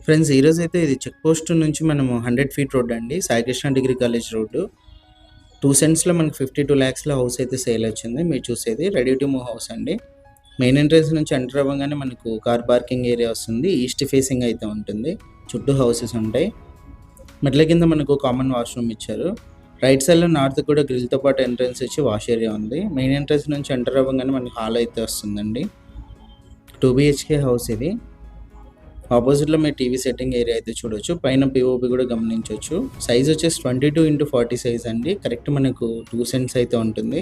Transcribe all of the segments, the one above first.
Friends ఈరోజైతే ఇది check post నుంచి మనము 100 ఫీట్ రోడ్ అండి, సాయికృష్ణ డిగ్రీ కాలేజ్ రోడ్డు. 2 సెంట్స్లో మనకి 52 lakhsలో హౌస్ అయితే సేల్ వచ్చింది. మీరు చూసేది రెడీ టు మూవ్ హౌస్ అండి. మెయిన్ ఎంట్రన్స్ నుంచి ఎంటర్ అవ్వగానే మనకు కార్ పార్కింగ్ ఏరియా వస్తుంది. ఈస్ట్ ఫేసింగ్ అయితే ఉంటుంది, చుట్టూ హౌసెస్ ఉంటాయి. మెట్ల కింద మనకు కామన్ వాష్రూమ్ ఇచ్చారు. రైట్ సైడ్లో నార్త్ కూడా గ్రిల్తో పాటు ఎంట్రన్స్ ఇచ్చి వాష్ ఏరియా ఉంది. మెయిన్ ఎంట్రన్స్ నుంచి ఎంటర్ అవ్వగానే మనకి హాల్ అయితే వస్తుందండి. 2 BHK హౌస్ ఇది. ఆపోజిట్లో మీరు టీవీ సెట్టింగ్ ఏరియా అయితే చూడొచ్చు. పైన పిఓపి కూడా గమనించవచ్చు. సైజ్ వచ్చేసి 22x40 సైజ్ అండి. కరెక్ట్ మనకు 2 సెంట్స్ అయితే ఉంటుంది.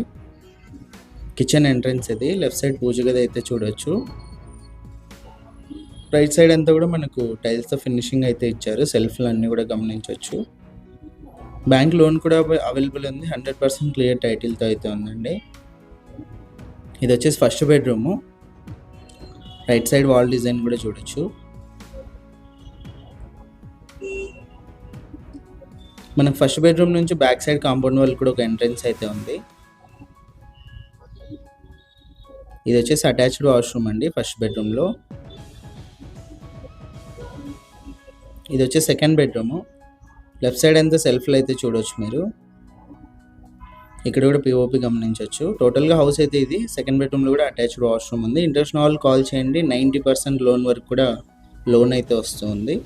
కిచెన్ ఎంట్రన్స్ ఇది. లెఫ్ట్ సైడ్ పూజ గది అయితే చూడొచ్చు. రైట్ సైడ్ అంతా కూడా మనకు టైల్స్తో ఫినిషింగ్ అయితే ఇచ్చారు. సెల్ఫ్లు అన్నీ కూడా గమనించవచ్చు. బ్యాంక్ లోన్ కూడా అవైలబుల్ ఉంది. 100% క్లియర్ టైటిల్తో అయితే ఉందండి. ఇది వచ్చేసి first bedroom. Right side wall design కూడా చూడొచ్చు. మనకు ఫస్ట్ బెడ్రూమ్ నుంచి బ్యాక్ సైడ్ కాంపౌండ్ వాల్ కూడా ఒక ఎంట్రన్స్ అయితే ఉంది. ఇది వచ్చేసి అటాచ్డ్ వాష్రూమ్ అండి ఫస్ట్ బెడ్రూమ్లో. ఇది వచ్చేసి సెకండ్ బెడ్రూము. లెఫ్ట్ సైడ్ అంతా సెల్ఫ్లు అయితే చూడవచ్చు మీరు. ఇక్కడ కూడా పిఓపి గమనించవచ్చు. టోటల్గా హౌస్ అయితే ఇది. సెకండ్ బెడ్రూమ్లో కూడా అటాచ్డ్ వాష్రూమ్ ఉంది. ఇంట్రెస్ట్ వాళ్ళు కాల్ చేయండి. 90% లోన్ వరకు కూడా లోన్ అయితే వస్తుంది.